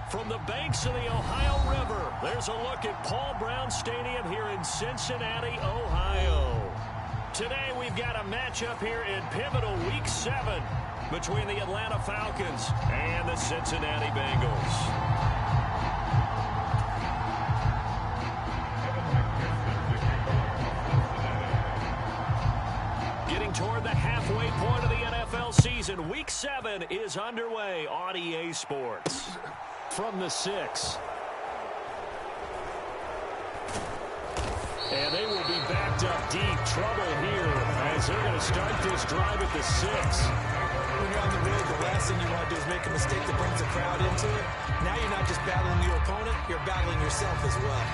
From the banks of the Ohio River, there's a look at Paul Brown Stadium here in Cincinnati, Ohio. Today we've got a matchup here in pivotal Week 7 between the Atlanta Falcons and the Cincinnati Bengals. Getting toward the halfway point of the NFL season, Week 7 is underway on EA Sports. From the 6. And they will be backed up deep. Trouble here as they're going to start this drive at the 6. When you're on the road, the last thing you want to do is make a mistake that brings the crowd into it. Now you're not just battling your opponent, you're battling yourself as well.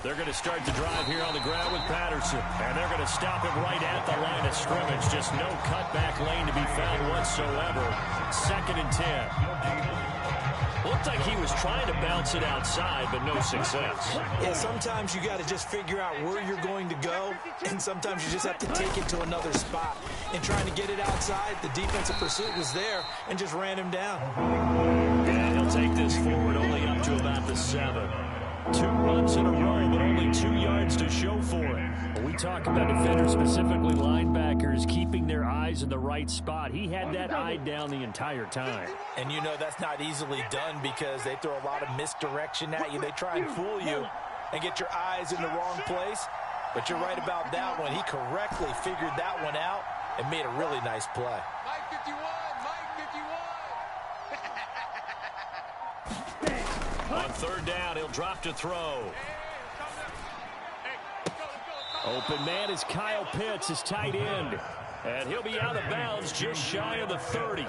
They're going to start the drive here on the ground with Patterson. And they're going to stop him right at the line of scrimmage. Just no cutback lane to be found whatsoever. 2nd and 10. Looked like he was trying to bounce it outside, but no success. Yeah, sometimes you got to just figure out where you're going to go, and sometimes you just have to take it to another spot. And trying to get it outside, the defensive pursuit was there and just ran him down. And he'll take this forward only up to about the 7. 2 runs in a row, but only 2 yards to show for it. When we talk about defenders, specifically linebackers, keeping their eyes in the right spot. He had that eye down the entire time. And you know that's not easily done because they throw a lot of misdirection at you. They try and fool you and get your eyes in the wrong place. But you're right about that one. He correctly figured that one out and made a really nice play. Mike 51, Mike 51. On 3rd down, he'll drop to throw. Open man is Kyle Pitts, his tight end. And he'll be out of bounds just shy of the 30.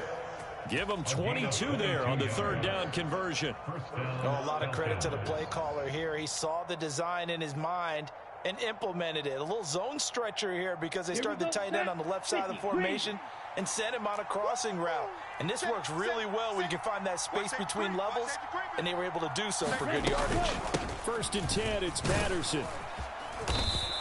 Give him 22 there on the 3rd down conversion. Oh, a lot of credit to the play caller here. He saw the design in his mind and implemented it. A little zone stretcher here because they started the tight end on the left side of the formation and sent him on a crossing route. And this works really well when you can find that space between levels, and they were able to do so for good yardage. 1st and 10, it's Patterson.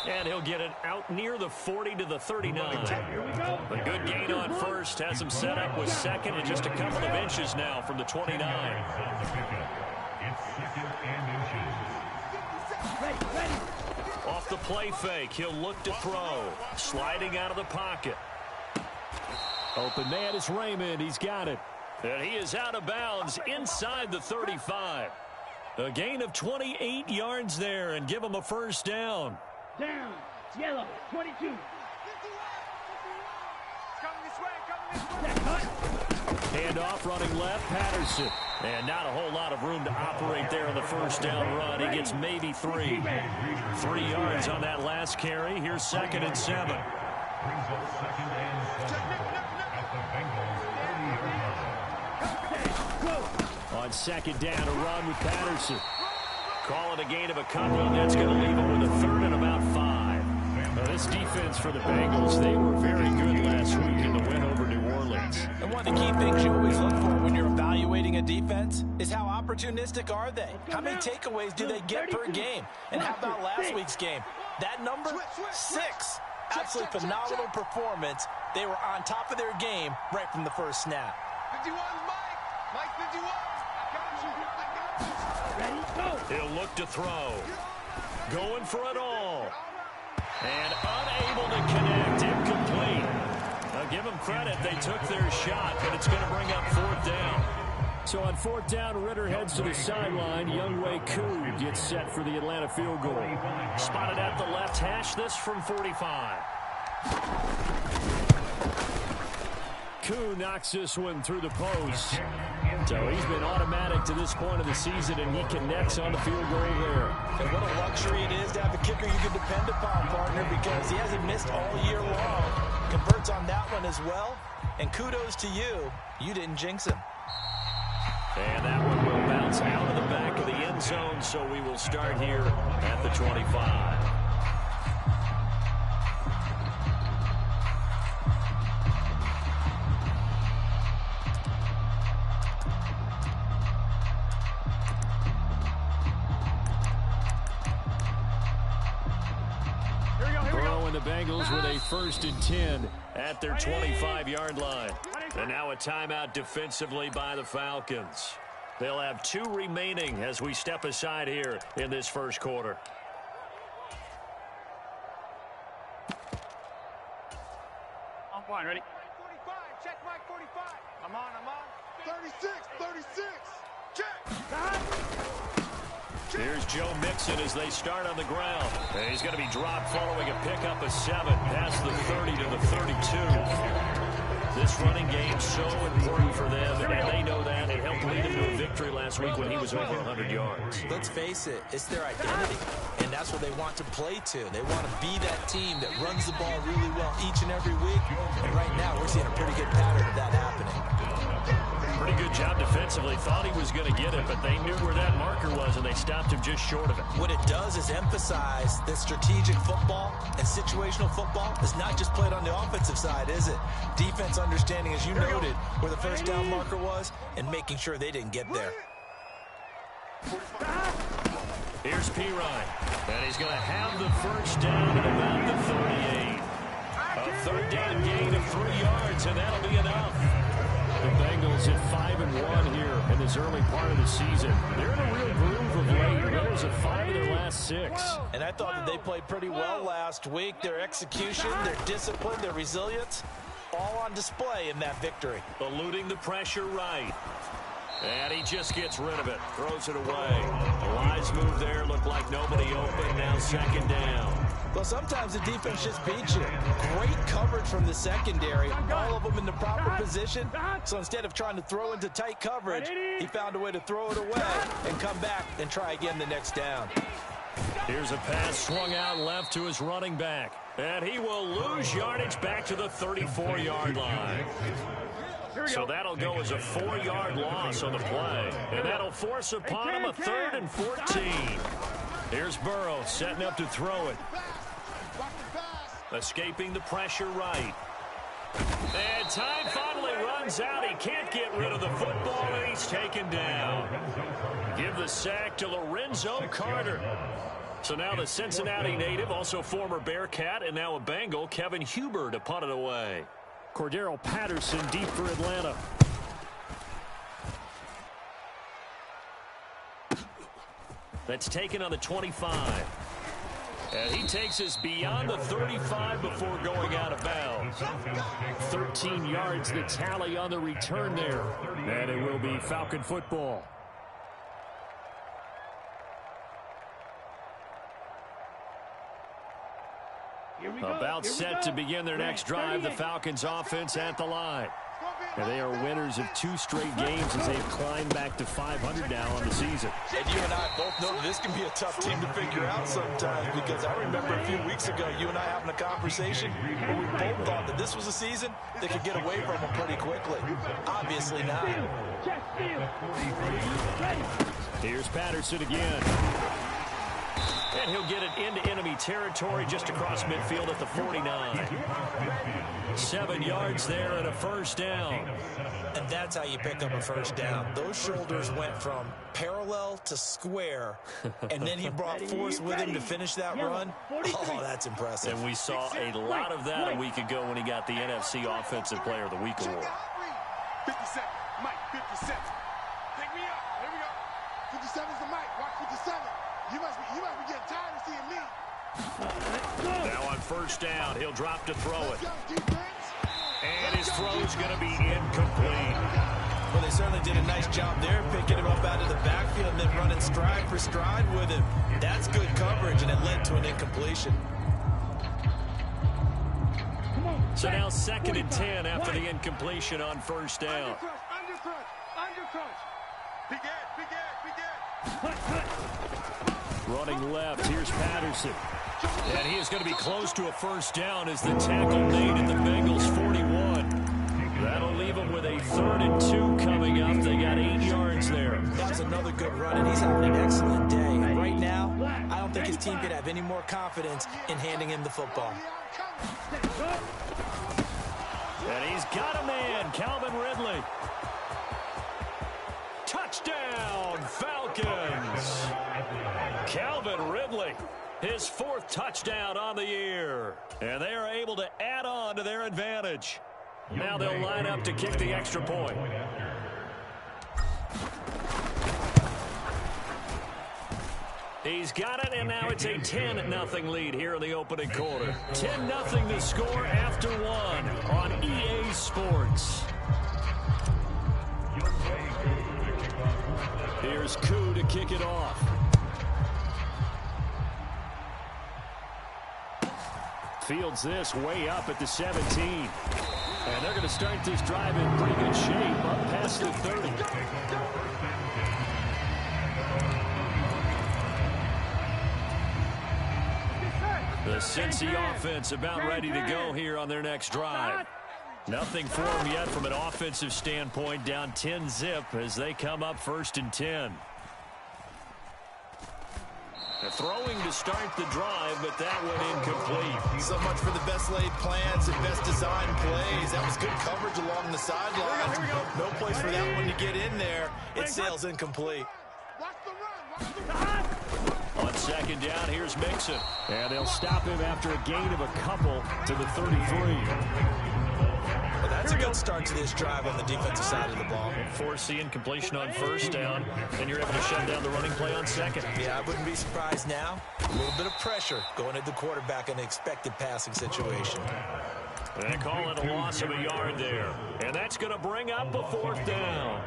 And he'll get it out near the 40 to the 39. A good gain on 1st, has him set up with 2nd and just a couple of inches now from the 29. Off the play fake, he'll look to throw. Sliding out of the pocket. Open man is Raymond. He's got it. And he is out of bounds inside the 35. A gain of 28 yards there and give him a 1st down. Down. Yellow. 22. Hand off, running left, Patterson. And not a whole lot of room to operate there on the 1st down run. He gets maybe 3. 3 yards on that last carry. Here's 2nd and 7. On 2nd down, a run with Patterson. Call it a gain of a couple, and that's going to leave him with a 3rd and about 5. Now, this defense for the Bengals, they were very good last week in the win over New Orleans. And one of the key things you always look for when you're evaluating a defense is how opportunistic are they? How many takeaways do they get per game? And how about last week's game? That number, 6. Absolutely phenomenal performance. They were on top of their game right from the first snap. 51, Mike. Mike 51. Ready, go. He'll look to throw. Going for it all. And unable to connect. Incomplete. Now give them credit. They took their shot, but it's going to bring up 4th down. So on 4th down, Ritter heads to the sideline. Younghoe Koo gets set for the Atlanta field goal. Spotted at the left hash. This from 45. Koo knocks this one through the post. So he's been automatic to this point of the season, and he connects on the field goal there. And what a luxury it is to have a kicker you can depend upon, partner, because he hasn't missed all year long. Converts on that one as well. And kudos to you. You didn't jinx him. And that one will bounce out of the back of the end zone, so we will start here at the 25. Bengals with a 1st and 10 at their 25-yard line. And now a timeout defensively by the Falcons. They'll have 2 remaining as we step aside here in this first quarter. On one, ready? 45, check Mike 45. I'm on. 36, check. Here's Joe Mixon as they start on the ground. And he's going to be dropped following a pickup of 7 past the 30 to the 32. This running game so important for them, and they know that. It helped lead them to a victory last week when he was over 100 yards. Let's face it, it's their identity, and that's what they want to play to. They want to be that team that runs the ball really well each and every week, and right now we're seeing a pretty good pattern of that happening. Pretty good job defensively. Thought he was going to get it, but they knew where that marker was, and they stopped him just short of it. What it does is emphasize that strategic football and situational football is not just played on the offensive side, is it? Defense understanding, as you noted, where the first down marker was and making sure they didn't get there. Here's Pirine, and he's going to have the first down at about the 38. A 3rd down gain of 3 yards, and that'll be enough. The Bengals at 5-1 here in this early part of the season. They're in a real groove of late. Winners of 5 of their last 6. And I thought that they played pretty well last week. Their execution, their discipline, their resilience, all on display in that victory. Eluding the pressure right. And he just gets rid of it. Throws it away. The lines move there. Looked like nobody open. Now 2nd down. Well, sometimes the defense just beats you. Great coverage from the secondary. All of them in the proper position. So instead of trying to throw into tight coverage, he found a way to throw it away and come back and try again the next down. Here's a pass swung out left to his running back. And he will lose yardage back to the 34-yard line. So that'll go as a 4-yard loss on the play. And that'll force upon him a 3rd and 14. Here's Burrow setting up to throw it. Escaping the pressure right. And time finally runs out. He can't get rid of the football, and he's taken down. Give the sack to Lorenzo Carter. So now the Cincinnati native, also former Bearcat, and now a Bengal, Kevin Huber, to punt it away. Cordero Patterson deep for Atlanta. That's taken on the 25. And he takes us beyond the 35 before going out of bounds. 13 yards the tally on the return there. And it will be Falcon football. About set to begin their next drive, the Falcons offense at the line. And they are winners of 2 straight games as they've climbed back to 500 now on the season. And you and I both know this can be a tough team to figure out sometimes, because I remember a few weeks ago you and I having a conversation where we both thought that this was a season that could get away from them pretty quickly. Obviously not. Here's Patterson again. And he'll get it into enemy territory just across midfield at the 49. 7 yards there and a first down. And that's how you pick up a first down. Those shoulders went from parallel to square, and then he brought force with him to finish that run. Oh, that's impressive. And we saw a lot of that a week ago when he got the NFC Offensive Player of the Week award. 57, Mike, 57. Pick me up. Here we go. 57's the Mike. Watch 57. You must be getting tired of seeing me. Now on first down, he'll drop to throw it. And his throw's going to be incomplete. Well, they certainly did a nice job there, picking him up out of the backfield and then running stride for stride with him. That's good coverage, and it led to an incompletion. So now 2nd and 10 after the incompletion on first down. Under crunch. Big Ed. Running left, here's Patterson. And he is going to be close to a first down as the tackle made at the Bengals 41. That'll leave him with a 3rd and 2 coming up. They got 8 yards there. That's another good run, and he's having an excellent day. And right now, I don't think his team could have any more confidence in handing him the football. And he's got a man, Calvin Ridley. Touchdown, Falcons. Calvin Ridley His 4th touchdown on the year. And they are able to add on to their advantage. Now they'll line up to kick the extra point. He's got it, and now it's a 10-0 lead here in the opening quarter. 10-0 to score after 1 on EA Sports. Here's Koo to kick it off. Fields this way up at the 17. And they're going to start this drive in pretty good shape up past the 30. The Cincy offense about ready to go here on their next drive. Nothing for them yet from an offensive standpoint, down 10-0 as they come up 1st and 10. They're throwing to start the drive, but that went incomplete. So much for the best laid plans and best design plays. That was good coverage along the sidelines. No place for that one to get in there. It sails incomplete. On 2nd down, here's Mixon. And they'll stop him after a gain of a couple to the 33. Well, that's a good start to this drive on the defensive side of the ball. Force the incompletion on 1st down, and you're able to shut down the running play on 2nd. Yeah, I wouldn't be surprised now. A little bit of pressure going at the quarterback in an expected passing situation. They call it a loss of a yard there. And that's going to bring up a 4th down.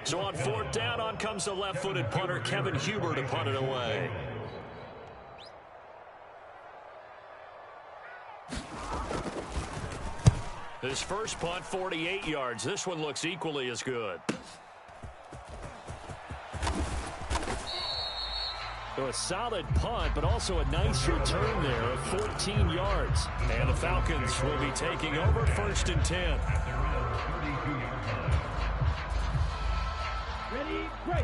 So on 4th down, on comes the left-footed punter, Kevin Huber, to punt it away. His first punt, 48 yards. This one looks equally as good. So a solid punt, but also a nice return there of 14 yards. And the Falcons will be taking over 1st and 10.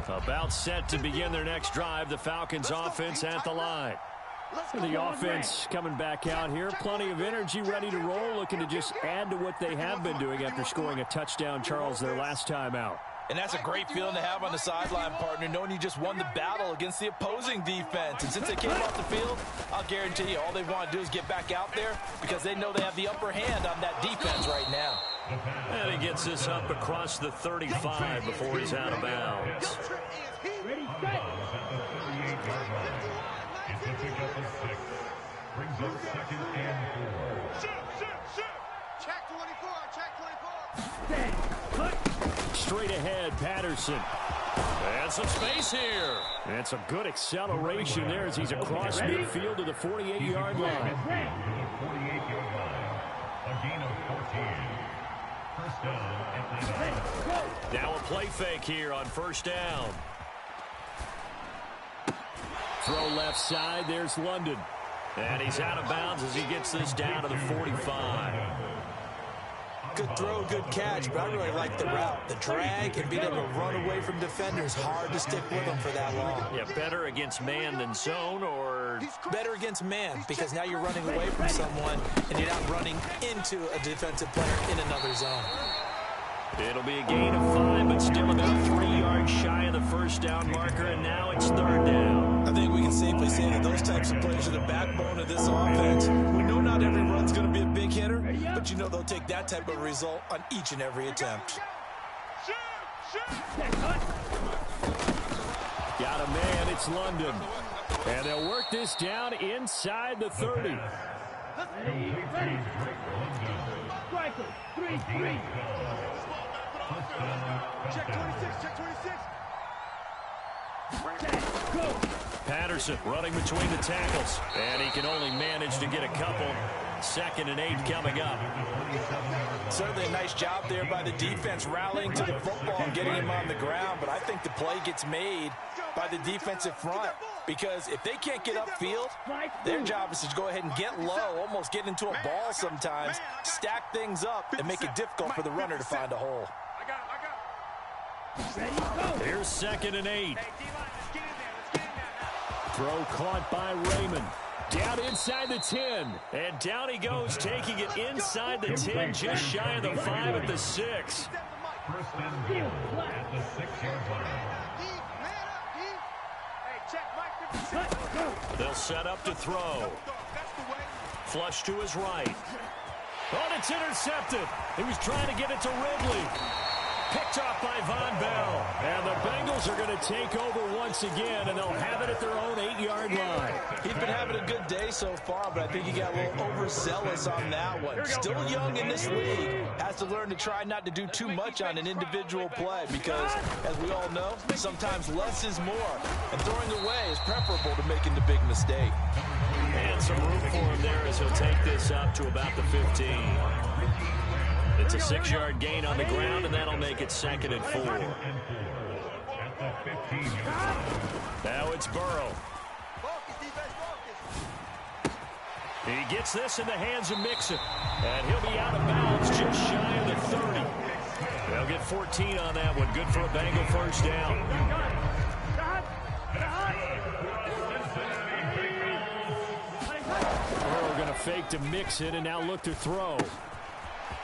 About set to begin their next drive. The Falcons offense at the line. The offense coming back out here. Plenty of energy, ready to roll, looking to just add to what they have been doing after scoring a touchdown, Charles, their last time out. And that's a great feeling to have on the sideline, partner, knowing you just won the battle against the opposing defense. And since they came off the field, I'll guarantee you all they want to do is get back out there because they know they have the upper hand on that defense right now. And he gets this up across the 35 before he's out of bounds. Ready, brings up 2nd and 4. Check 24, check 24. Straight ahead, Patterson. And some space here. And some good acceleration there as he's across midfield to the 48-yard line. 48-yard line. A gain of 14. 1st down and 9. Now a play fake here on 1st down. Throw left side, there's London. And he's out of bounds as he gets this down to the 45. Good throw, good catch, but I really like the route. The drag and being able to run away from defenders, hard to stick with them for that long. Yeah, better against man than zone, or better against man, because now you're running away from someone and you're not running into a defensive player in another zone. It'll be a gain of 5, but still about 3 yards shy of the 1st down marker, and now it's 3rd down. I think we can safely say that those types of plays are the backbone of this offense. We know not every run's going to be a big hitter, but you know they'll take that type of result on each and every attempt. Got a man, it's London. And they'll work this down inside the 30. Striker, 3-3. Check 26, check 26. Patterson running between the tackles. And he can only manage to get a couple. 2nd and 8 coming up. Certainly a nice job there by the defense rallying to the football and getting him on the ground. But I think the play gets made by the defensive front. Because if they can't get upfield, their job is to go ahead and get low, almost get into a ball sometimes, stack things up, and make it difficult for the runner to find a hole. Here's 2nd and 8. Throw caught by Raymond. Down inside the 10. And down he goes, taking it inside the 10, just shy of the 5 at the 6. 1st and 10 at the 6-yard line. They'll set up to throw. Flush to his right. Oh, and it's intercepted. He was trying to get it to Ridley. Picked off by Von Bell. And the Bengals are going to take over once again, and they'll have it at their own 8-yard line. He's been having a good day so far, but I think he got a little overzealous on that one. Still young in this league. Has to learn to try not to do too much on an individual play because, as we all know, sometimes less is more. And throwing away is preferable to making the big mistake. And some room for him there as he'll take this up to about the 15. It's a 6-yard gain on the ground, and that'll make it 2nd and 4. Now it's Burrow. He gets this in the hands of Mixon, and he'll be out of bounds just shy of the 30. They'll get 14 on that one. Good for a Bengal first down. Burrow going to fake to Mixon, and now look to throw.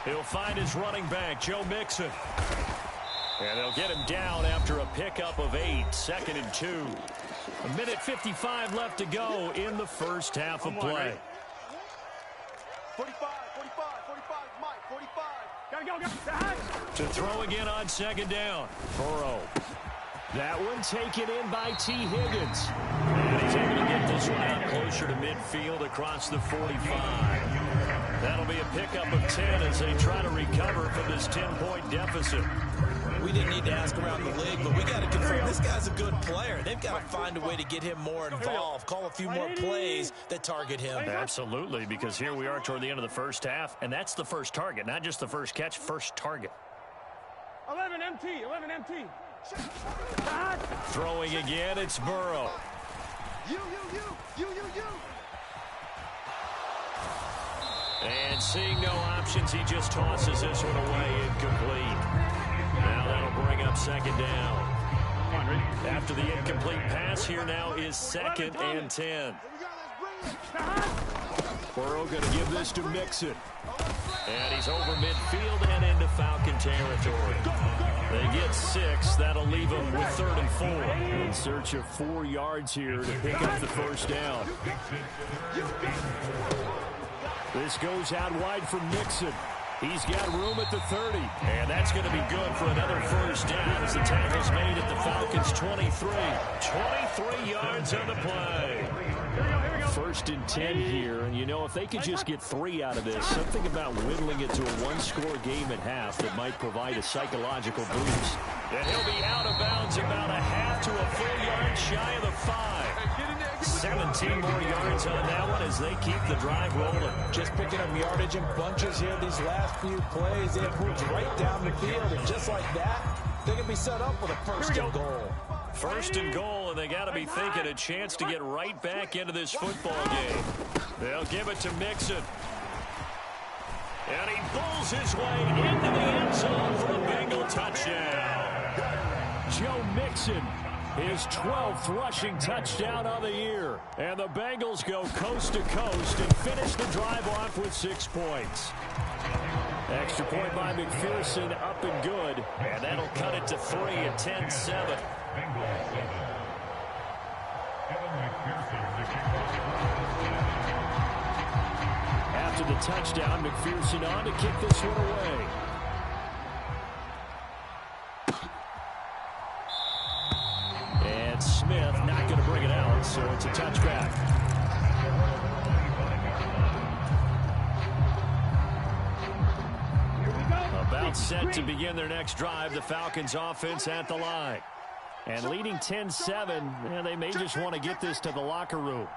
He'll find his running back, Joe Mixon. And they'll get him down after a pickup of 8, 2nd and 2. 1:55 left to go in the first half of play. 45, Mike, 45. Gotta go. To throw again on 2nd down. Burrow. That one taken in by T. Higgins. And he's able to get this one out closer to midfield across the 45. That'll be a pickup of 10 as they try to recover from this 10-point deficit. We didn't need to ask around the league, but we got to confirm this guy's a good player. They've got to find a way to get him more involved, call a few more plays that target him. Absolutely, because here we are toward the end of the first half, and that's the first target, not just the first catch, first target. 11 MT. Throwing again, it's Burrow. You. And seeing no options, he just tosses this one away incomplete. Now that'll bring up 2nd down. After the incomplete pass, here now is 2nd and 10. Burrow going to give this to Mixon. And he's over midfield and into Falcon territory. They get 6. That'll leave them with 3rd and 4. In search of 4 yards here to pick up the first down. This goes out wide for Mixon. He's got room at the 30. And that's going to be good for another first down as the tackle's made at the Falcons' 23. 23 yards on the play. 1st and 10 here. And, you know, if they could just get 3 out of this, something about whittling it to a 1-score game at half that might provide a psychological boost. And he'll be out of bounds about a half to a full yard shy of the 5. 17 more yards on that one as they keep the drive rolling. Just picking up yardage in bunches here these last few plays. They have moved right down the field, and just like that, they can be set up with a 1st and goal. 1st and goal, and they got to be thinking a chance to get right back into this football game. They'll give it to Mixon. And he pulls his way into the end zone for a Bengal touchdown. Joe Mixon, his 12th rushing touchdown of the year. And the Bengals go coast to coast and finish the drive off with 6 points. Extra point by McPherson, up and good. And that'll cut it to 3 at 10-7. After the touchdown, McPherson on to kick this one away. And Smith not going to bring it out, so it's a touchback. About set to begin their next drive, the Falcons offense at the line. And leading 10-7, they may just want to get this to the locker room.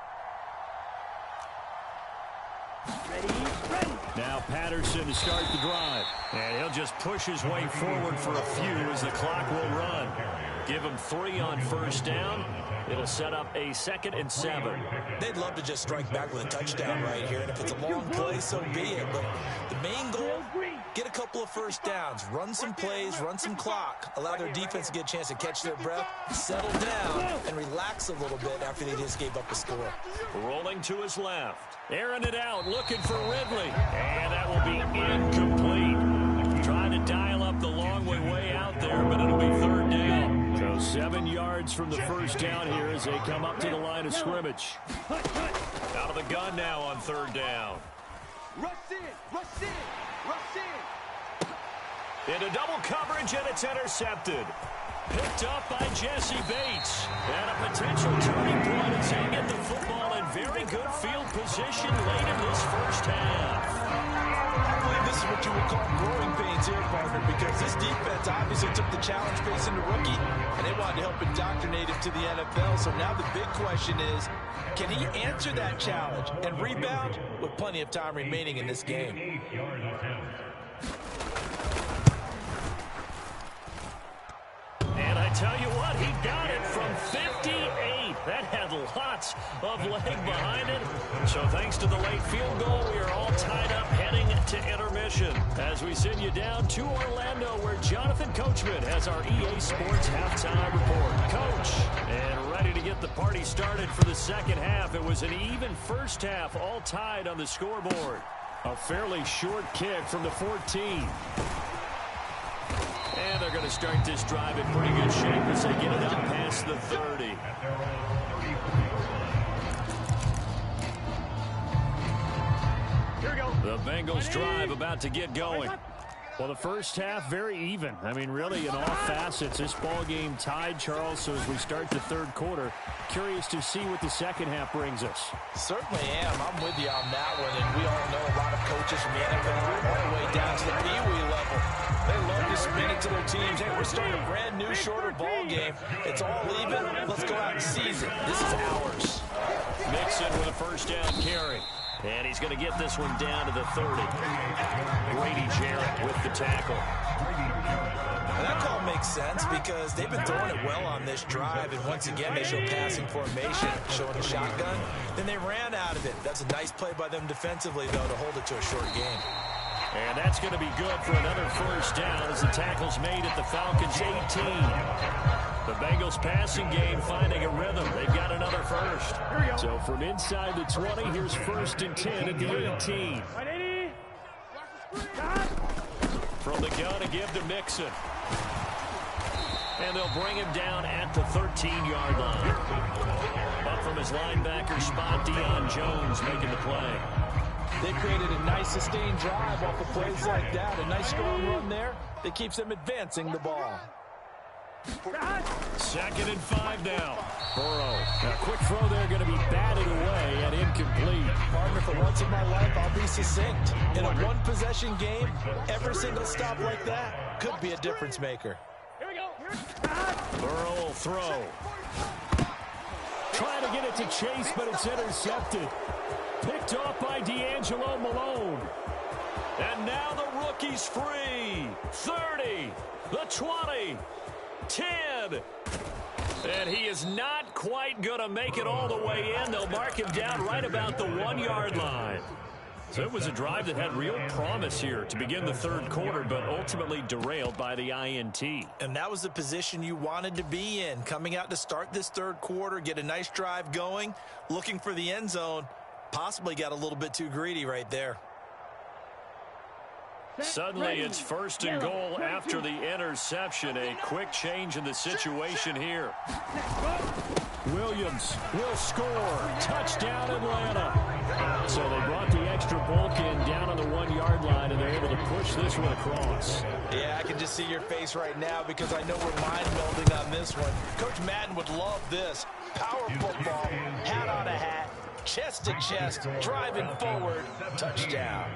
Now Patterson to start the drive. And he'll just push his way forward for a few as the clock will run. Give him 3 on 1st down. It'll set up a 2nd and 7. They'd love to just strike back with a touchdown right here. And if it's a long play, so be it. But the main goal, get a couple of 1st downs. Run some plays, run some clock. Allow their defense to get a chance to catch their breath, settle down, and relax a little bit after they just gave up the score. Rolling to his left. Airing it out, looking for Ridley. And that will be incomplete. Trying to dial up the long way out there, but it'll be 3rd down. So 7 yards from the first down here as they come up to the line of scrimmage. Out of the gun now on 3rd down. Rush in, rush in, rush in. Into double coverage, and it's intercepted. Picked up by Jesse Bates. And a potential turning point as they get the football in very good field position late in this first half. I believe this is what you would call growing pains here, partner, because this defense obviously took the challenge facing the rookie, and they wanted to help indoctrinate him to the NFL. So now the big question is, can he answer that challenge and rebound with plenty of time remaining in this game? And I tell you what, he got it from 58. That had lots of leg behind it. So thanks to the late field goal, we are all tied up heading to intermission. As we send you down to Orlando, where Jonathan Coachman has our EA Sports halftime report. Coach, and ready to get the party started for the second half. It was an even first half, all tied on the scoreboard. A fairly short kick from the 14. And they're going to start this drive in pretty good shape as they get it out past the 30. Here we go. The Bengals drive about to get going. Well, the first half, very even. I mean, really, in all facets, this ball game tied, Charles. So as we start the 3rd quarter, curious to see what the second half brings us. Certainly am. I'm with you on that one. And we all know a lot of coaches from the NFL all the way down to the Pee-wee level. They love to spin it to their teams. Hey, we're starting a brand new, shorter ball game. It's all even. Let's go out and seize it. This is ours. Mixon with a first down carry. And he's going to get this one down to the 30. Grady Jarrett with the tackle. And that call makes sense because they've been throwing it well on this drive. And once again, they show passing formation, showing the shotgun. Then they ran out of it. That's a nice play by them defensively, though, to hold it to a short game. And that's going to be good for another first down as the tackle's made at the Falcons' 18. The Bengals passing game finding a rhythm. They've got another first. So from inside the 20, here's 1st and 10 at the 18. From the gun, a give to Mixon. And they'll bring him down at the 13-yard line. Up from his linebacker spot, Deion Jones making the play. They created a nice sustained drive off of plays like that. A nice strong run there that keeps them advancing the ball. 2nd and 5 now. Burrow. A quick throw there going to be batted away and incomplete. Partner, for once in my life, I'll be succinct. In a one-possession game, every single stop like that could be a difference maker. Here we go. Burrow will throw. Trying to get it to Chase, but it's intercepted. Picked off by D'Angelo Malone. And now the rookie's free. 30, the 20, 10. And he is not quite going to make it all the way in. They'll mark him down right about the 1-yard line. So it was a drive that had real promise here to begin the 3rd quarter, but ultimately derailed by the INT. And that was the position you wanted to be in. Coming out to start this 3rd quarter, get a nice drive going, looking for the end zone. Possibly got a little bit too greedy right there. Suddenly it's 1st and goal after the interception. A quick change in the situation here. Williams will score. Touchdown Atlanta. So they brought the extra bulk in down on the 1-yard line, and they're able to push this one across. Yeah, I can just see your face right now because I know we're mind melding on this one. Coach Madden would love this. Power football, hat on a hat, chest to chest, driving forward, touchdown.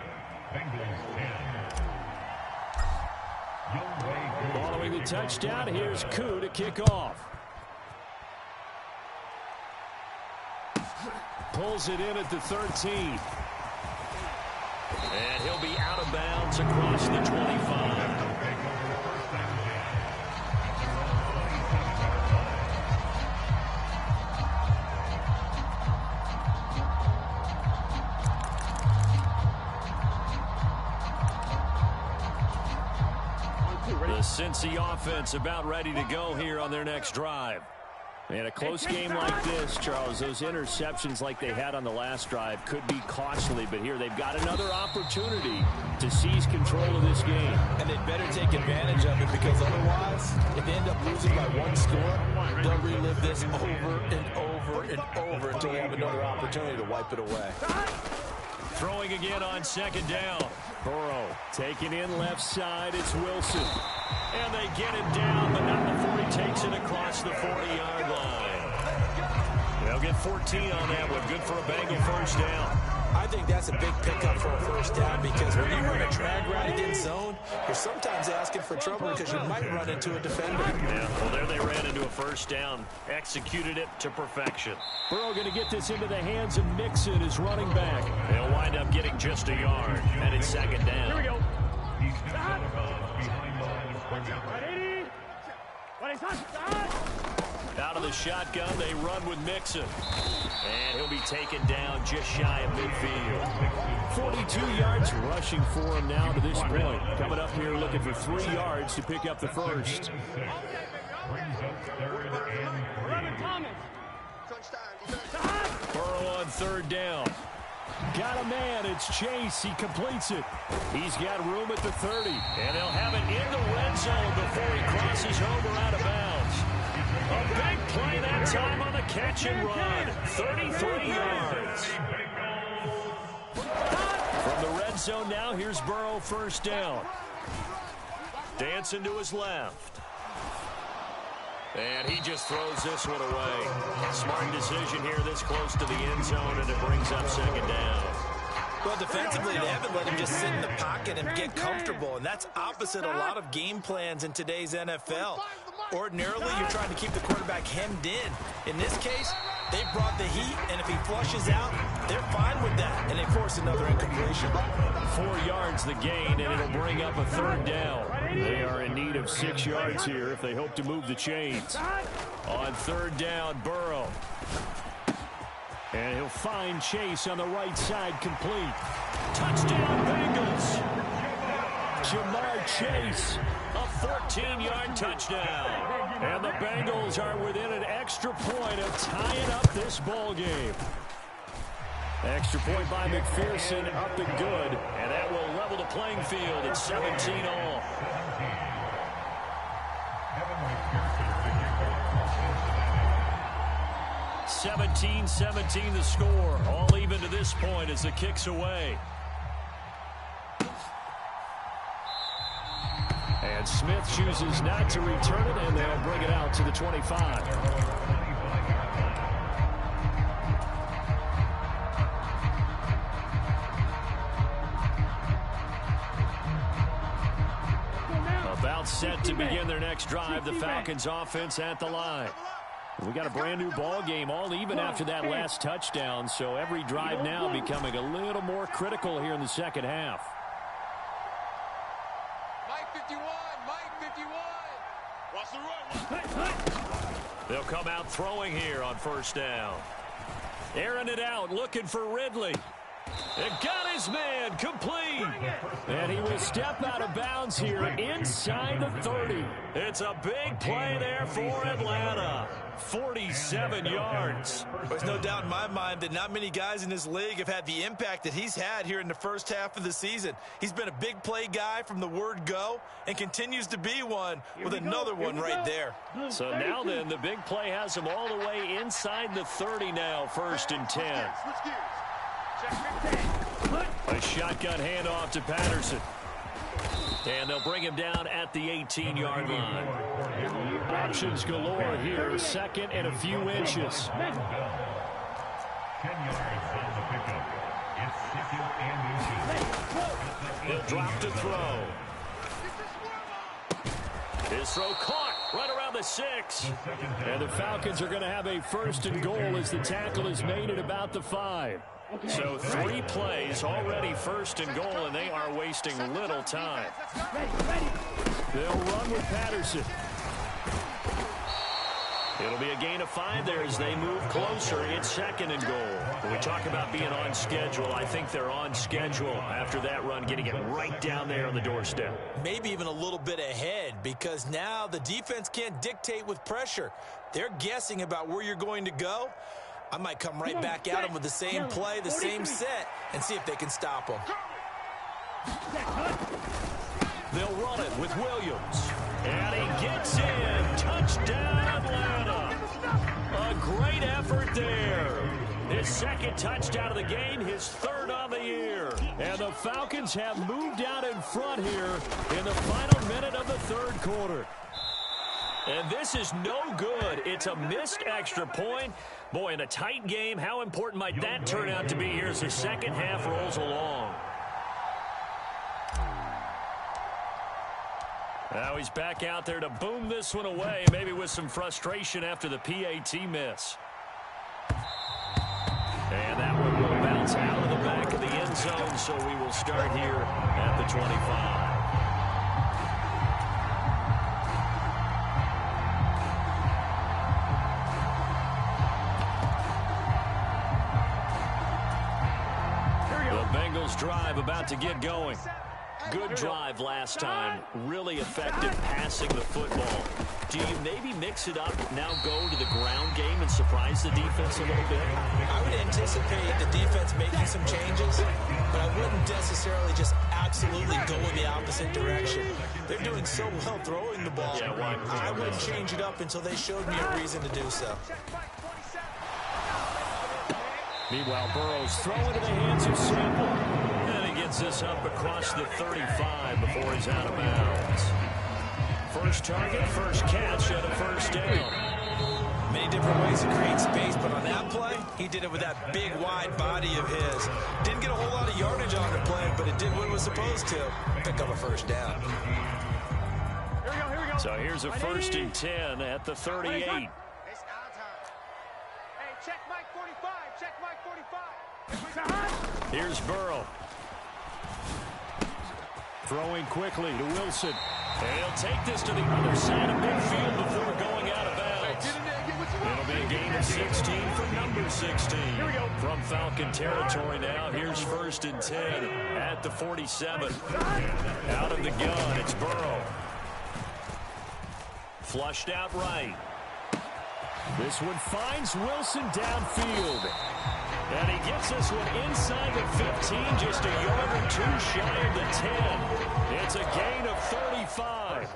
Following the touchdown, here's Koo to kick off. Pulls it in at the 13. And he'll be out of bounds across the 25. The Cincy offense about ready to go here on their next drive. In a close game like this, Charles, those interceptions like they had on the last drive could be costly, but here they've got another opportunity to seize control of this game. And they'd better take advantage of it, because otherwise, if they end up losing by one score, they'll relive this over and over and over until they have another opportunity to wipe it away. Throwing again on second down. Burrow taking in left side. It's Wilson. And they get him down, but not before he takes it across the 40-yard line. They'll get 14 on that one. Good for a Bengal first down. I think that's a big pickup for a first down, because when you run a drag route against zone, you're sometimes asking for trouble because you might run into a defender. Yeah, well, there they ran into a first down. Executed it to perfection. Burrow going to get this into the hands of Mixon, his running back. They'll wind up getting just a yard, and it's second down. Here we go. Out of the shotgun, they run with Mixon. And he'll be taken down just shy of midfield. 42 yards rushing for him now to this point. Coming up here looking for 3 yards to pick up the first. Burrow on third down. Got a man. It's Chase. He completes it. He's got room at the 30. And they'll have it in the red zone before he crosses over out of bounds. A big play that time on the catch and run. 33 yards. From the red zone now, here's Burrow first down. Dancing to his left. And he just throws this one away. Smart decision here this close to the end zone, and it brings up second down. Well, defensively, they haven't let him just sit in the pocket and get comfortable, and that's opposite a lot of game plans in today's NFL. Ordinarily, you're trying to keep the quarterback hemmed in. In this case, they brought the heat, and if he flushes out, they're fine with that, and they force another incompletion. 4 yards the gain, and it'll bring up a third down. They are in need of 6 yards here if they hope to move the chains. On third down, Burrow. And he'll find Chase on the right side, complete. Touchdown, Bengals. Jamar Chase, a 14-yard touchdown. And the Bengals are within an extra point of tying up this ball game. Extra point by McPherson, up and good. And that will level the playing field at 17 all. (17-17) the score. All even to this point as the kick's away. And Smith chooses not to return it, and they'll bring it out to the 25. About set to begin their next drive. The Falcons offense at the line. We got a brand new ball game, all even after that last touchdown. So every drive now becoming a little more critical here in the second half. They'll come out throwing here on first down. Airing it out, looking for Ridley. It got his man, complete. And he will step out of bounds here inside the 30. It's a big play there for Atlanta. 47 yards. There's no doubt in my mind that not many guys in this league have had the impact that he's had here in the first half of the season. He's been a big play guy from the word go and continues to be one with another one right there. So now then, the big play has him all the way inside the 30 now, first and 10. A shotgun handoff to Patterson. And they'll bring him down at the 18-yard line. Options galore here. Second and a few inches. 10 yards on the pickup. It's 2nd and inches. He'll drop to throw. His throw caught right around the 6. And the Falcons are going to have a first and goal as the tackle is made at about the 5. So 3 plays already first and goal, and they are wasting little time. They'll run with Patterson. It'll be a gain of 5 there as they move closer. It's 2nd and goal. When we talk about being on schedule, I think they're on schedule after that run, getting it right down there on the doorstep. Maybe even a little bit ahead, because now the defense can't dictate with pressure. they're guessing about where you're going to go, I might come right back at them with the same play, the same set, and see if they can stop them. They'll run it with Williams. And he gets in. Touchdown, Atlanta. A great effort there. His second touchdown of the game, his third on the year. And the Falcons have moved out in front here in the final minute of the third quarter. And this is no good. It's a missed extra point. Boy, in a tight game, how important might that turn out to be here as the second half rolls along? Now he's back out there to boom this one away, maybe with some frustration after the PAT miss. And that one will bounce out of the back of the end zone, so we will start here at the 25. Drive about to get going. Good drive last time. Really effective passing the football. Do you maybe mix it up, now go to the ground game and surprise the defense a little bit? I would anticipate the defense making some changes, but I wouldn't necessarily just absolutely go in the opposite direction. They're doing so well throwing the ball. Yeah, I wouldn't change it up until they showed me a reason to do so. Meanwhile, Burrow's throwing into the hands of Sample. And he gets this up across the 35 before he's out of bounds. First target, first catch, and a first down. Many different ways to create space, but on that play, he did it with that big, wide body of his. Didn't get a whole lot of yardage on the play, but it did what it was supposed to. Pick up a first down. Here we go. So here's a 1st and 10 at the 38. Check Mike 45. Check Mike 45. Here's Burrow. Throwing quickly to Wilson. And he'll take this to the other side of midfield before going out of bounds. It'll be a gain of 16 for number 16. From Falcon territory now. Here's 1st and 10 at the 47. Out of the gun, it's Burrow. Flushed out right. This one finds Wilson downfield. And he gets this one inside the 15, just a yard or two shy of the 10. It's a gain of 35.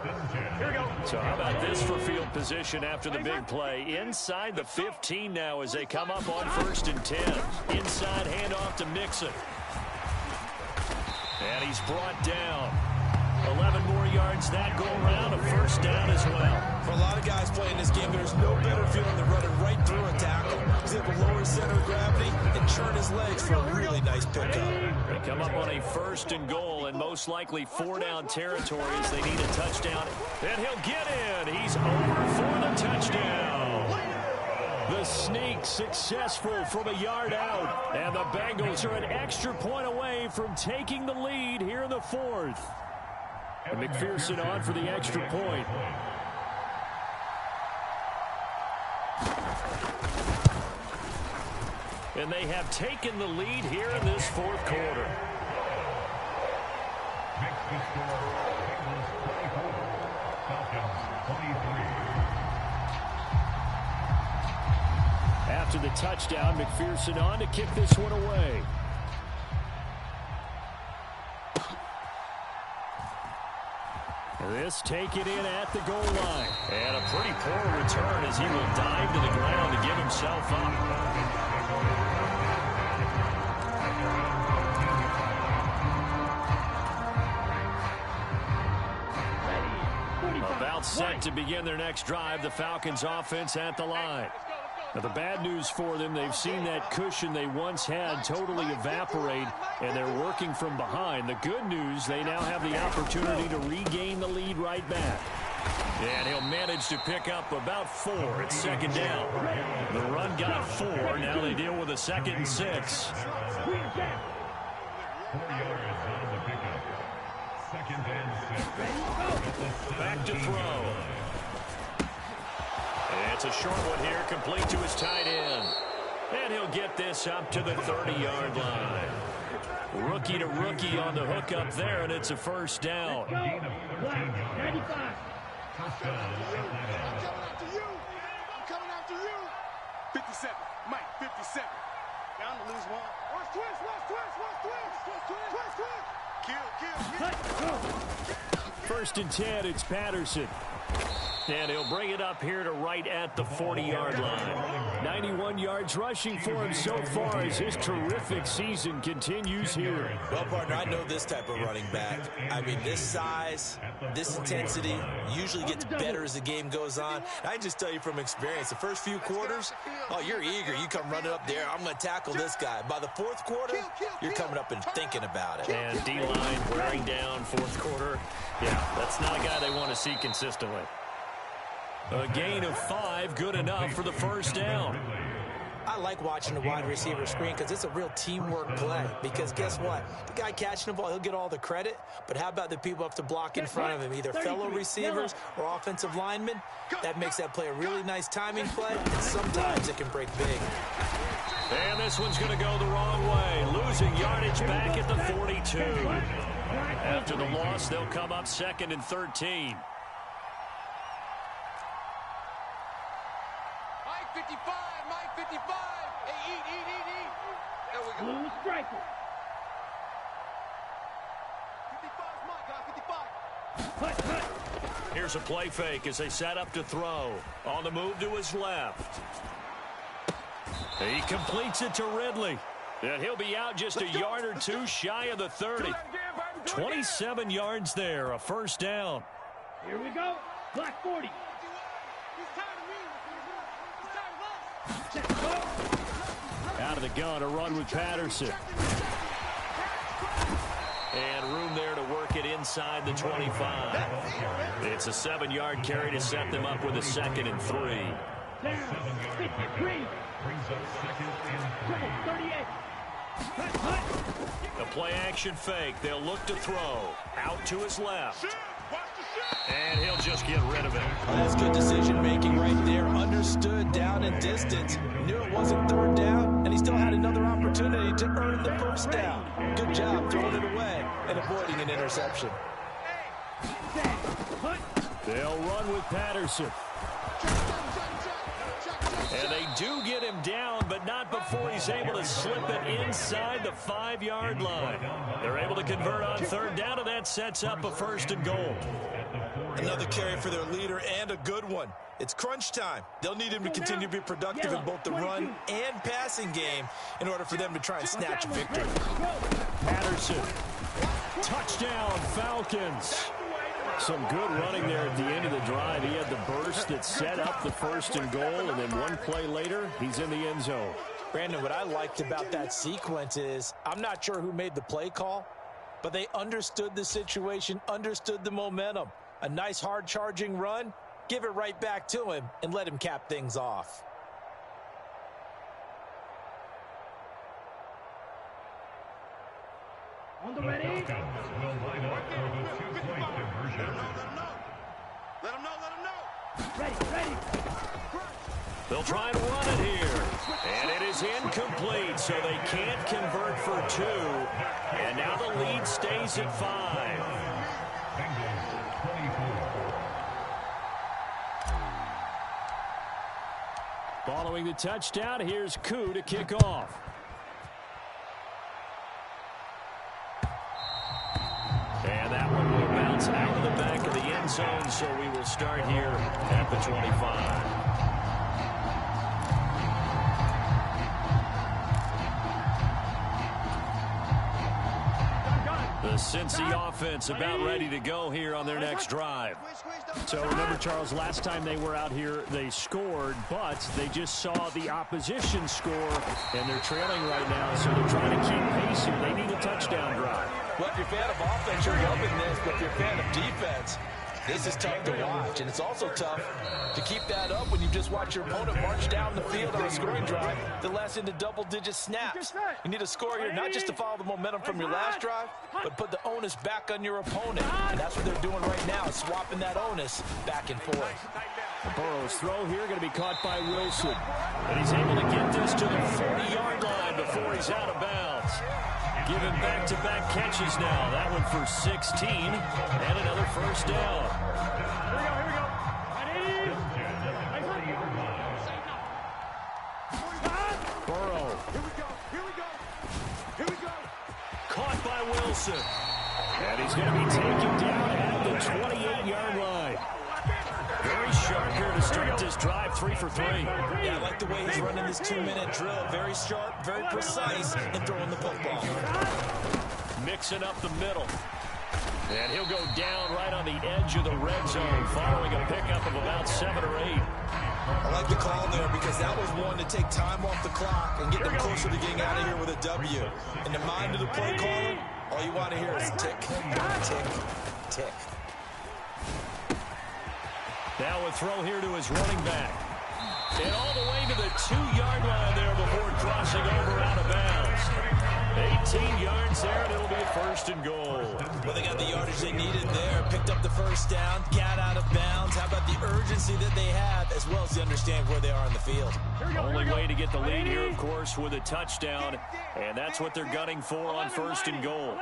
Here we go. So how about this for field position after the big play? Inside the 15 now as they come up on 1st and 10. Inside handoff to Mixon. And he's brought down. 11 more yards that go around, a first down as well. For a lot of guys playing this game, there's no better feeling than running right through a tackle. He's able to lower his center of gravity and churn his legs for a really nice pickup. They come up on a 1st and goal and most likely 4-down territory as they need a touchdown. And he'll get in. He's over for the touchdown. The sneak successful from a yard out. And the Bengals are an extra point away from taking the lead here in the 4th. And McPherson on for the extra point. And they have taken the lead here in this 4th quarter. Next to score, Bengals 24, Falcons 23. After the touchdown, McPherson on to kick this one away. This taken in at the goal line. And a pretty poor return as he will dive to the ground to give himself up. About set to begin their next drive, the Falcons offense at the line. Now, the bad news for them, they've seen that cushion they once had totally evaporate, and they're working from behind. The good news, they now have the opportunity to regain the lead right back. And he'll manage to pick up about 4. It's 2nd down. The run got 4. Now they deal with a 2nd and 6. 4 yards on the pickup. 2nd and 6. Back to throw. It's a short one here, complete to his tight end. And he'll get this up to the 30-yard line. Rookie to rookie on the hook up there, and it's a first down. 57. Mike, 57. Down to lose one. Watch twist, watch twist, watch twist. Twist, twist. Kill. First and 10, it's Patterson. And he'll bring it up here to right at the 40-yard line. 91 yards rushing for him so far as his terrific season continues here. Well, partner, I know this type of running back. I mean, this size, this intensity usually gets better as the game goes on. I can just tell you from experience, the first few quarters, oh, you're eager. You come running up there, I'm going to tackle this guy. By the fourth quarter, you're coming up and thinking about it. And D-line wearing down fourth quarter. Yeah, that's not a guy they want to see consistently. A gain of 5, good enough for the first down. I like watching the wide receiver screen because it's a real teamwork play. Because guess what? The guy catching the ball, he'll get all the credit. But how about the people up to block in front of him, either fellow receivers or offensive linemen? That makes that play a really nice timing play, and sometimes it can break big. And this one's going to go the wrong way. Losing yardage back at the 42. After the loss, they'll come up 2nd and 13. 55, Mike 55. Hey, eat. There we go. Blue striker. 55's Mike, 55. Here's a play fake as they set up to throw. On the move to his left. He completes it to Ridley. And he'll be out just a yard or two shy of the 30. 27 yards there, a first down. Here we go. Black 40. Out of the gun, a run with Patterson. And room there to work it inside the 25. It's a 7-yard carry to set them up with a 2nd and 3. Brings up 2nd and 38. A play action fake. They'll look to throw. Out to his left. And he'll just get rid of it. That's good decision-making right there. Understood down and distance. Knew it wasn't third down, and he still had another opportunity to earn the first down. Good job throwing it away and avoiding an interception. They'll run with Patterson. And they do get him down, but not before he's able to slip it inside the 5-yard line. They're able to convert on third down, and that sets up a 1st and goal. Another carry for their leader, and a good one. It's crunch time. They'll need him to continue to be productive in both the run and passing game in order for them to try and snatch a victory. Patterson. Touchdown, Falcons. Some good running there at the end of the drive. He had the burst that set up the 1st and goal, and then one play later, he's in the end zone. Brandon, what I liked about that sequence is I'm not sure who made the play call, but they understood the situation, understood the momentum. A nice hard-charging run, give it right back to him, and let him cap things off. On the ready. will line up for the 2-point conversion. Let him know. Ready. They'll try and run it here. And it is incomplete, so they can't convert for 2. And now the lead stays at 5. Bengals 24. Following the touchdown, here's Koo to kick off. And that one will bounce out of the back of the end zone, so we will start here at the 25. The Cincy offense about ready to go here on their next drive. So remember, Charles, last time they were out here, they scored, but they just saw the opposition score, and they're trailing right now, so they're trying to keep pace here. They need a touchdown drive. Well, if you're a fan of offense, you're loving this, but if you're a fan of defense, this is tough to watch, and it's also tough to keep that up when you just watch your opponent march down the field on a scoring drive that lasts into double-digit snaps. You need a score here not just to follow the momentum from your last drive, but put the onus back on your opponent, and that's what they're doing right now, swapping that onus back and forth. Burrow's throw here going to be caught by Wilson, and he's able to get this to the 40-yard line before he's out of bounds. Giving back-to-back catches now. That one for 16 and another first down. Burrow. Here we go. Here we go. Here we go. Caught by Wilson. And he's going to be taken down at the 28-yard line. Very sharp here to start this drive, 3 for 3. Yeah, I like the way he's running this 2-minute drill. Very sharp, very precise in throwing the football. Mixing up the middle. And he'll go down right on the edge of the red zone following a pickup of about 7 or 8. I like the call there because that was one to take time off the clock and get them closer to getting out of here with a W. In the mind of the play caller, all you want to hear is tick, tick, tick. Now a throw here to his running back. And all the way to the 2-yard line there before crossing over out of bounds. 18 yards there, and it'll be a 1st and goal. Well, they got the yardage they needed there. Picked up the first down, got out of bounds. How about the urgency that they have, as well as the understanding where they are in the field? Only way to get the lead here, of course, with a touchdown. And that's what they're gunning for on 1st and goal.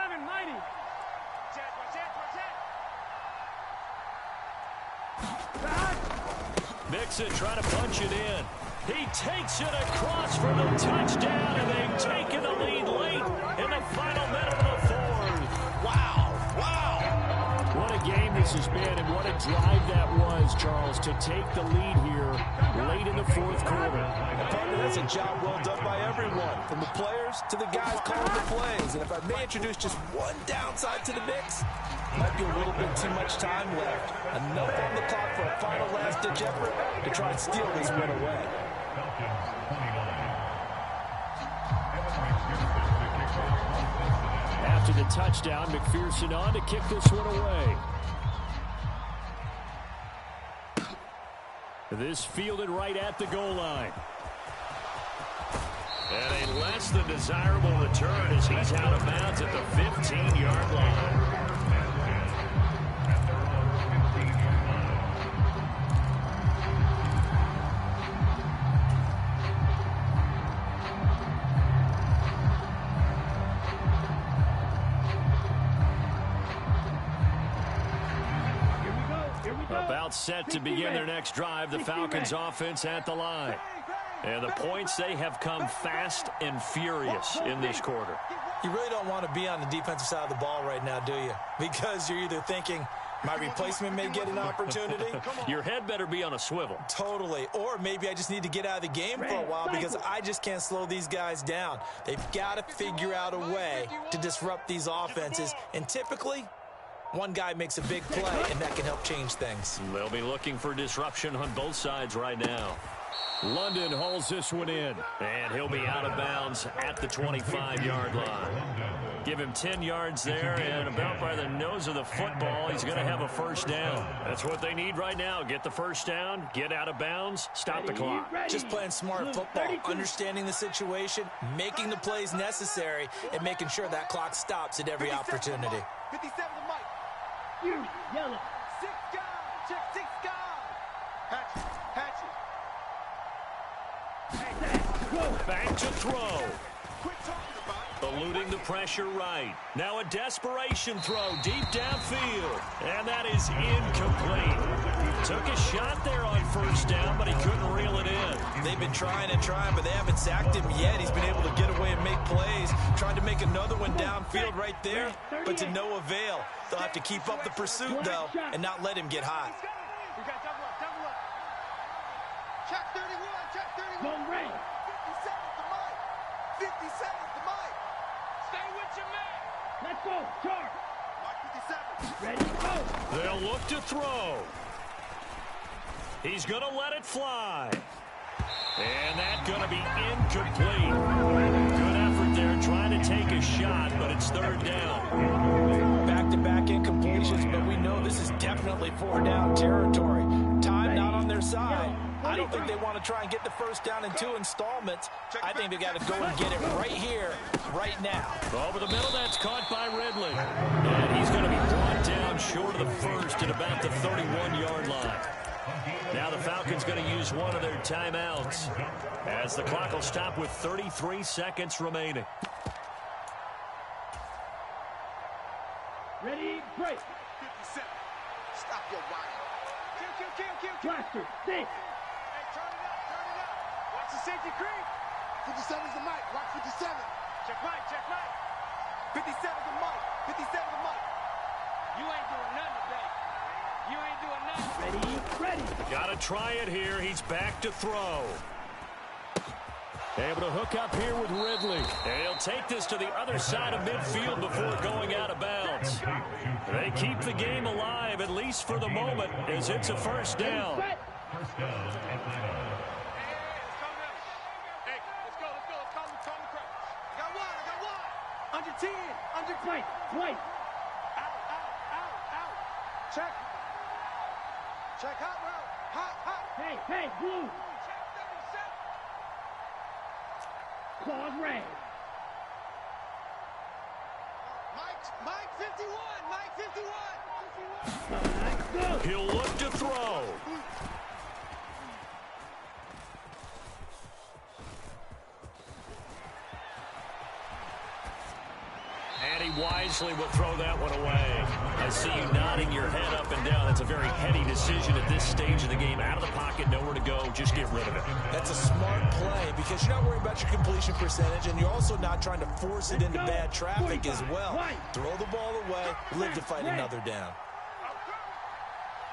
Mixon trying to punch it in. He takes it across for the touchdown, and they've taken the lead late in the final minute of the 4th. Wow, wow. What a game this has been, and what a drive that was, Charles, to take the lead here late in the 4th quarter. Partner, that's a job well done by everyone, from the players to the guys calling the plays. And if I may introduce just one downside to the mix, might be a little bit too much time left. Enough on the clock for a final last-ditch effort to try and steal this one away. After the touchdown, McPherson on to kick this one away. This fielded right at the goal line. And a less than desirable return as he's out of bounds at the 15-yard line. About set to begin their next drive, the Falcons offense at the line. And the points, they have come fast and furious in this quarter. You really don't want to be on the defensive side of the ball right now, do you? Because you're either thinking, my replacement may get an opportunity. Your head better be on a swivel. Totally. Or maybe I just need to get out of the game for a while because I just can't slow these guys down. They've got to figure out a way to disrupt these offenses. And typically, one guy makes a big play, and that can help change things. They'll be looking for disruption on both sides right now. London hauls this one in, and he'll be out of bounds at the 25-yard line. Give him 10 yards there, and about by the nose of the football, he's going to have a 1st down. That's what they need right now. Get the 1st down, get out of bounds, stop the clock. Just playing smart football, understanding the situation, making the plays necessary, and making sure that clock stops at every opportunity. 57 to Mike. You, yellow. 6 guys. Check 6 guys. Hatchet. Back to throw. Quit talking about it. Eluding the pressure right. Now a desperation throw deep downfield. And that is incomplete. Took a shot there on 1st down, but he couldn't reel it in. They've been trying and trying, but they haven't sacked him yet. He's been able to get away and make plays. Tried to make another one downfield right there, but to no avail. They'll have to keep up the pursuit, though, and not let him get hot. We got double up, double up. Check 31, check 31. Don't rain. 50 seconds to Mike. 50 seconds to Mike. Stay with your man. Let's go. Charge. Mike 57. Ready, go. They'll look to throw. He's going to let it fly. And that's going to be incomplete. Good effort there trying to take a shot, but it's 3rd down. Back-to-back incompletions, but we know this is definitely 4-down territory. Time not on their side. I don't think they want to try and get the 1st down in 2 installments. I think they got to go and get it right here, right now. Over the middle, that's caught by Ridley. And he's going to be brought down short of the 1st at about the 31-yard line. Now the Falcons going to use one of their timeouts as the clock will stop with 33 seconds remaining. Ready, break. 57. Stop your whining. Kill. Blaster, 6. Hey, turn it up. Watch the safety creep. 57's the mic. Watch 57. Check right, check right. 57's the mic. 57's the mic. You ain't doing nothing today. You ain't doing nothing. Ready. Got to try it here. He's back to throw. Able to hook up here with Ridley. And he'll take this to the other side of midfield before going out of bounds. They keep the game alive, at least for the moment, as it's a first down. First down, Atlanta. Hey, let's go. Let's calm the crowd. I got one. Under 10. Under 10. Twice. Out. Check. Check hot route. Hot. Hey, blue. Check 37. Claws red. Mike 51. Mike 51. Go. He'll look to throw. And he wisely will throw that one away. I see you nodding your head up and down. That's a very heady decision at this stage of the game. Out of the pocket, nowhere to go. Just get rid of it. That's a smart play because you're not worried about your completion percentage, and you're also not trying to force it into bad traffic as well. Throw the ball away, live to fight another down.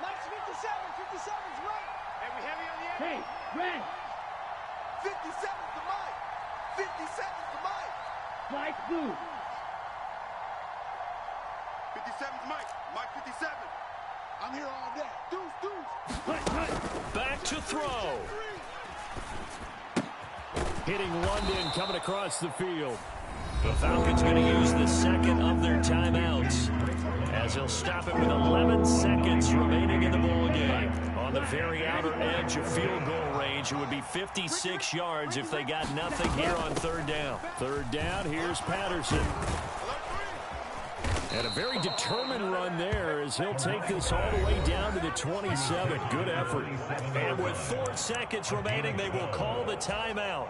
Mike's 57's right. Hey, we heavy on the end. Hey, red. 57's the mic. 57's the mic. Flight blue. 57's Mike. Mike 57. I'm here all day. Deuce. Hut. Back to throw. Hitting London coming across the field. The Falcons going to use the second of their timeouts as he'll stop it with 11 seconds remaining in the ball game. On the very outer edge of field goal range, it would be 56 yards if they got nothing here on third down. Third down, here's Patterson. And a very determined run there as he'll take this all the way down to the 27. Good effort. And with 4 seconds remaining, they will call the timeout.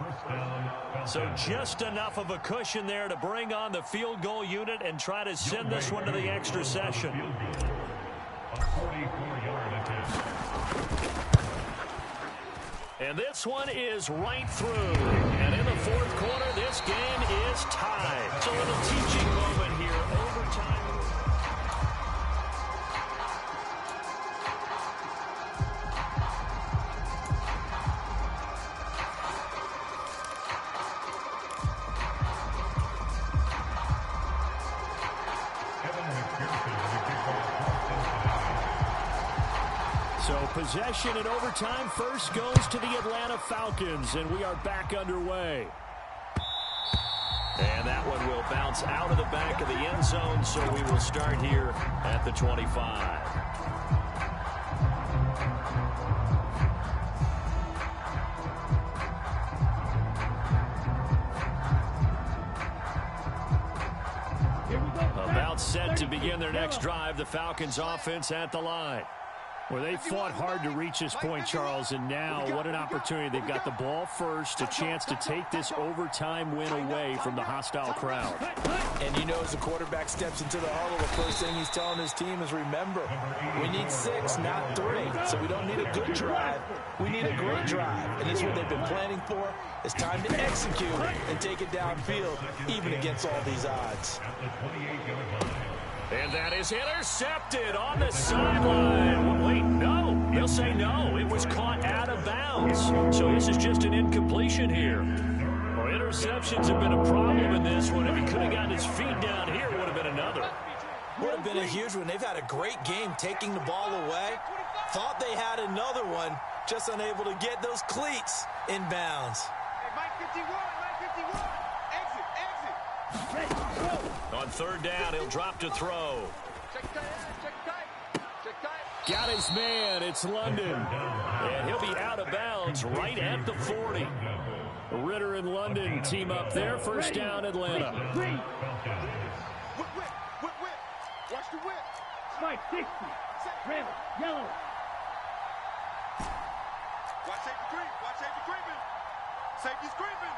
So just enough of a cushion there to bring on the field goal unit and try to send this one to the extra session. A 44-yard attempt. And this one is right through. And in the fourth quarter, this game is tied. It's a little teaching moment here. Overtime. So possession in overtime first goes to the Atlanta Falcons, and we are back underway. And that one will bounce out of the back of the end zone, so we will start here at the 25. About set to begin their next drive, the Falcons offense at the line. Well, they fought hard to reach this point, Charles, and now what an opportunity. They've got the ball first, a chance to take this overtime win away from the hostile crowd. And you know, as the quarterback steps into the huddle, the first thing he's telling his team is, remember, we need 6, not 3. So we don't need a good drive. We need a great drive. And this is what they've been planning for. It's time to execute and take it downfield, even against all these odds. And that is intercepted on the sideline. Wait, no. They'll say no. It was caught out of bounds. So this is just an incompletion here. Well, interceptions have been a problem in this one. If he could have gotten his feet down here, it would have been another. Would have been a huge one. They've had a great game taking the ball away. Thought they had another one, just unable to get those cleats in bounds. Hey, Mike 51. Exit. On third down, he'll drop to throw. Check tight. Got his man. It's London. And he'll be out of bounds right at the 40. Ritter and London team up there. First down, Atlanta. Whip. Watch the whip. Spike 60. Red, yellow. Watch safety creeping. Safety's creeping.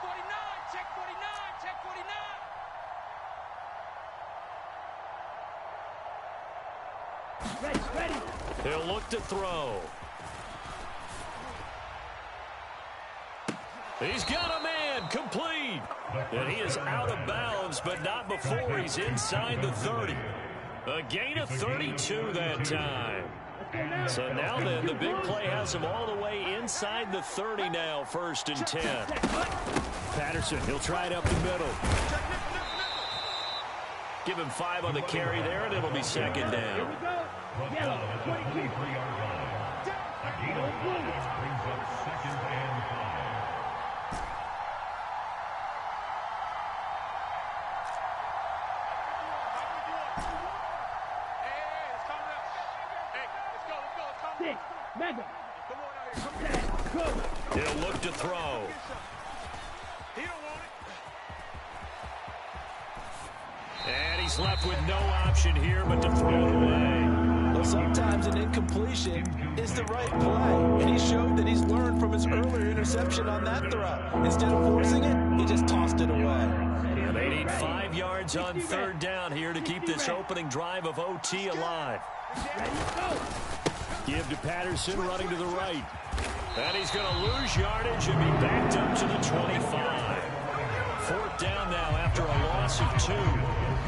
49. Check 49. Ready. He'll look to throw. He's got a man. again, complete. And he is out of bounds, but not before he's inside the 30. A gain of 32 that time. So now then, the big play has him all the way inside the 30 now, 1st and 10. Patterson, he'll try it up the middle. Give him 5 on the carry there, and it'll be 2nd down. Yellow, 23. Brings up 2nd and 5. Six, Mega. He'll look to throw. And he's left with no option here but to throw it away. Well, sometimes an incompletion is the right play, and he showed that he's learned from his earlier interception on that throw. Instead of forcing it, he just tossed it away. And they need 5 yards on 3rd down here to keep this opening drive of OT alive. Give to Patterson, running to the right. And he's going to lose yardage and be backed up to the 25. 4th down now after a loss of 2.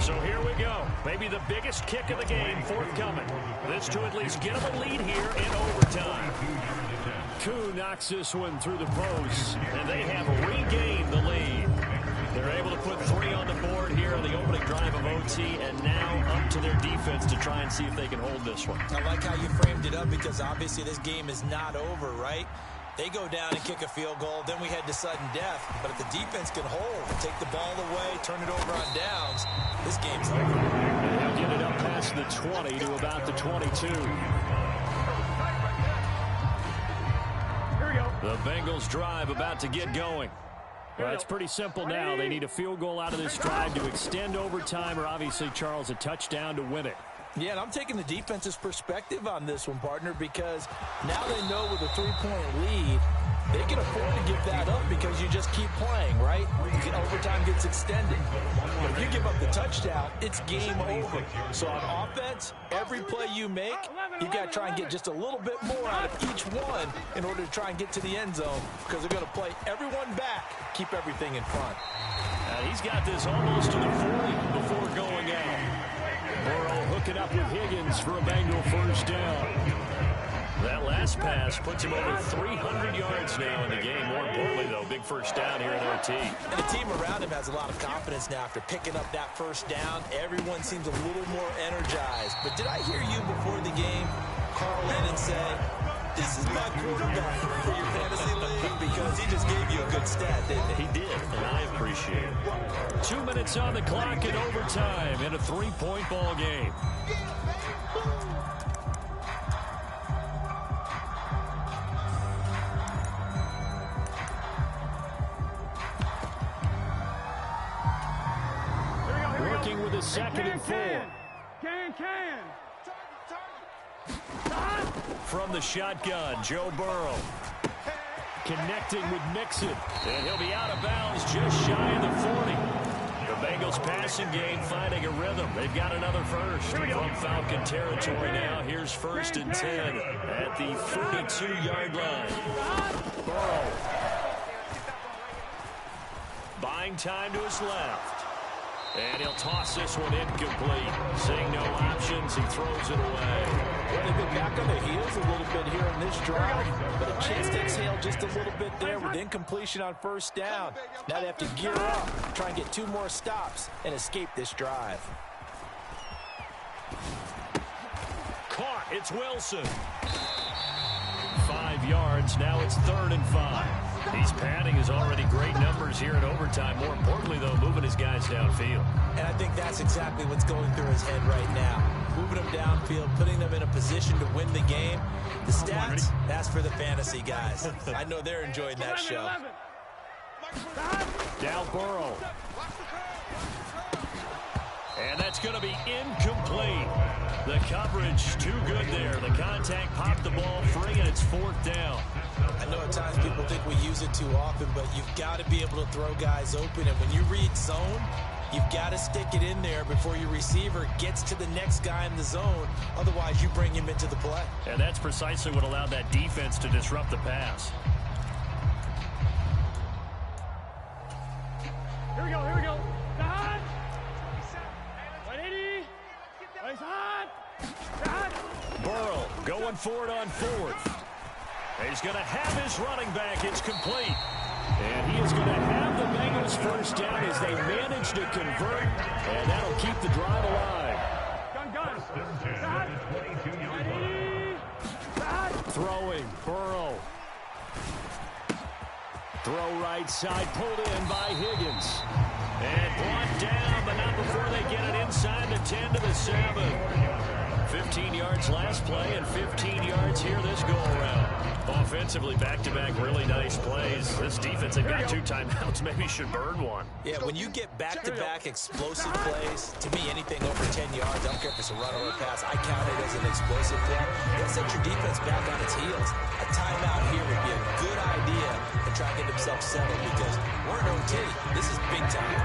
So here we go. Maybe the biggest kick of the game forthcoming. This to at least get him a lead here in overtime. Koo knocks this one through the post, and they have regained the lead. They're able to put 3 on the board here on the opening drive of OT, and now up to their defense to try and see if they can hold this one. I like how you framed it up, because obviously this game is not over, right? They go down and kick a field goal, then we head to sudden death. But if the defense can hold, take the ball away, turn it over on downs, this game's over. They'll get it up past the 20 to about the 22. The Bengals drive about to get going. Well, it's pretty simple now. They need a field goal out of this drive to extend overtime, or obviously, Charles, a touchdown to win it. Yeah, and I'm taking the defense's perspective on this one, partner, because now they know with a 3-point lead, they can afford to give that up because you just keep playing, right? Overtime gets extended. But if you give up the touchdown, it's game over. So on offense, every play you make, you got to try and get just a little bit more out of each one in order to try and get to the end zone, because they're going to play everyone back, keep everything in front. He's got this almost to the 40 before going out. Burrow hooking up with Higgins for a Bengal 1st down. That last pass puts him over 300 yards now in the game. More importantly, though, big 1st down here in OT. And the team around him has a lot of confidence now after picking up that 1st down. Everyone seems a little more energized. But did I hear you before the game call in and say, this is my quarterback for your fantasy league? Because he just gave you a good stat, didn't he? He did, and I appreciate it. 2 minutes on the clock in overtime in a 3-point ball game. Working with a 2nd and 4. Can. From the shotgun, Joe Burrow. Connecting with Mixon. And he'll be out of bounds just shy of the 40. The Bengals passing game finding a rhythm. They've got another first from Falcon territory now. Here's 1st and 10 at the 32-yard line. Burrow. Buying time to his left. And he'll toss this one incomplete. Seeing no options, he throws it away. Well, they've been back on their heels a little bit here in this drive, but a chance to exhale just a little bit there with incompletion on 1st down. Now they have to gear up, try and get 2 more stops, and escape this drive. Caught. It's Wilson. 5 yards. Now it's 3rd and 5. He's padding his already great numbers here in overtime. More importantly, though, moving his guys downfield. And I think that's exactly what's going through his head right now. Moving them downfield, putting them in a position to win the game. The stats, that's for the fantasy guys. I know they're enjoying that show. Down Burrow. And that's going to be incomplete. The coverage too good there. The contact popped the ball free, and it's 4th down. I know at times people think we use it too often, but you've got to be able to throw guys open. And when you read zone, you've got to stick it in there before your receiver gets to the next guy in the zone. Otherwise, you bring him into the play. And that's precisely what allowed that defense to disrupt the pass. going for it on fourth. He's going to have his running back. It's complete. And he is going to have the Bengals first down as they manage to convert. And that'll keep the drive alive. Gun. Throwing, Burrow. Throw right side, pulled in by Higgins. And brought down, but not before they get it inside the 10 to the 7. 15 yards last play and 15 yards here this go-around. Offensively, back-to-back really nice plays. This defense, they've got 2 timeouts. Maybe should burn one. Yeah, when you get back-to-back explosive plays, to me, anything over 10 yards, I don't care if it's a run or a pass, I count it as an explosive play. It'll set your defense back on its heels. A timeout here would be a good idea to try and get themselves settled because we're in OT. This is big time.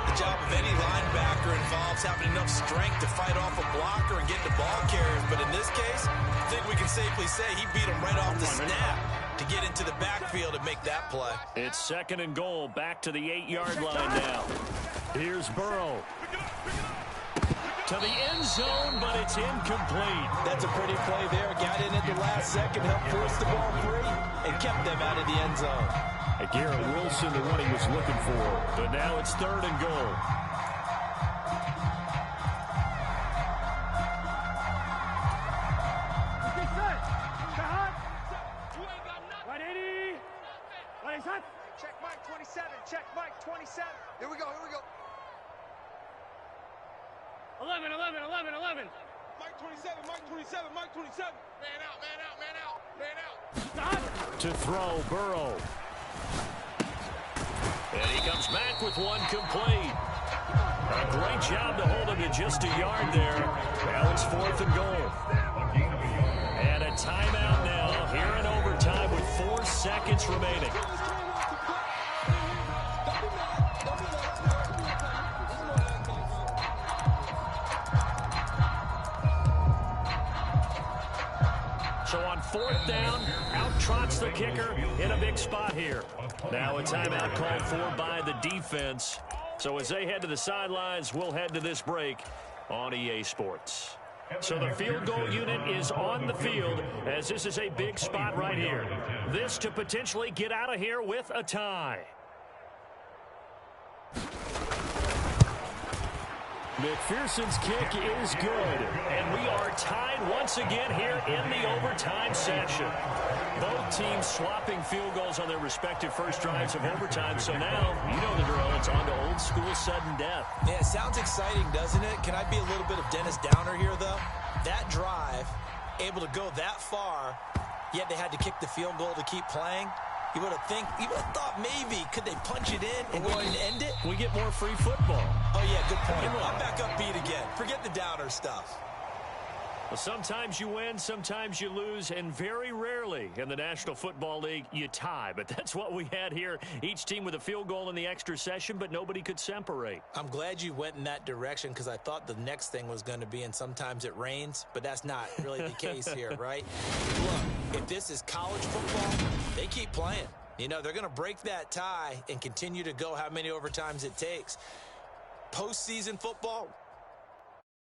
The job of any linebacker involves having enough strength to fight off a blocker and get the ball carriers. But in this case, I think we can safely say he beat him right off the snap to get into the backfield and make that play. It's 2nd and goal, back to the 8-yard line now. Here's Burrow. To the end zone, but it's incomplete. That's a pretty play there. Got in at the last second, helped force the ball free, and kept them out of the end zone. Garrett Wilson, the one he was looking for. But now it's 3rd and goal. Check Mike 27. Check Mike 27. Here we go. 11. Mike 27. Man out. To throw, Burrow. And he comes back with one complete. A great job to hold him to just a yard there. Now it's 4th and goal. And a timeout now here in overtime with 4 seconds remaining. So on 4th down, out trots the kicker in a big spot here. Now a timeout called for by the defense. So as they head to the sidelines, we'll head to this break on EA Sports. So the field goal unit is on the field as this is a big spot right here. This to potentially get out of here with a tie. McPherson's kick is good, and we are tied once again here in the overtime session. Both teams swapping field goals on their respective first drives of overtime, so now, you know the drill, it's on to old school sudden death. Yeah, it sounds exciting, doesn't it? Can I be a little bit of Dennis Downer here, though? That drive, able to go that far, yet they had to kick the field goal to keep playing. You would have thought maybe, could they punch it in and go ahead and end it? We get more free football. Oh, yeah, good point. I'm back upbeat again. Forget the Downer stuff. Well, sometimes you win, sometimes you lose, and very rarely in the National Football League you tie. But that's what we had here. Each team with a field goal in the extra session, but nobody could separate. I'm glad you went in that direction because I thought the next thing was going to be, and sometimes it rains, but that's not really the case here, right? Look, if this is college football, they keep playing. You know, they're going to break that tie and continue to go how many overtimes it takes. Postseason football,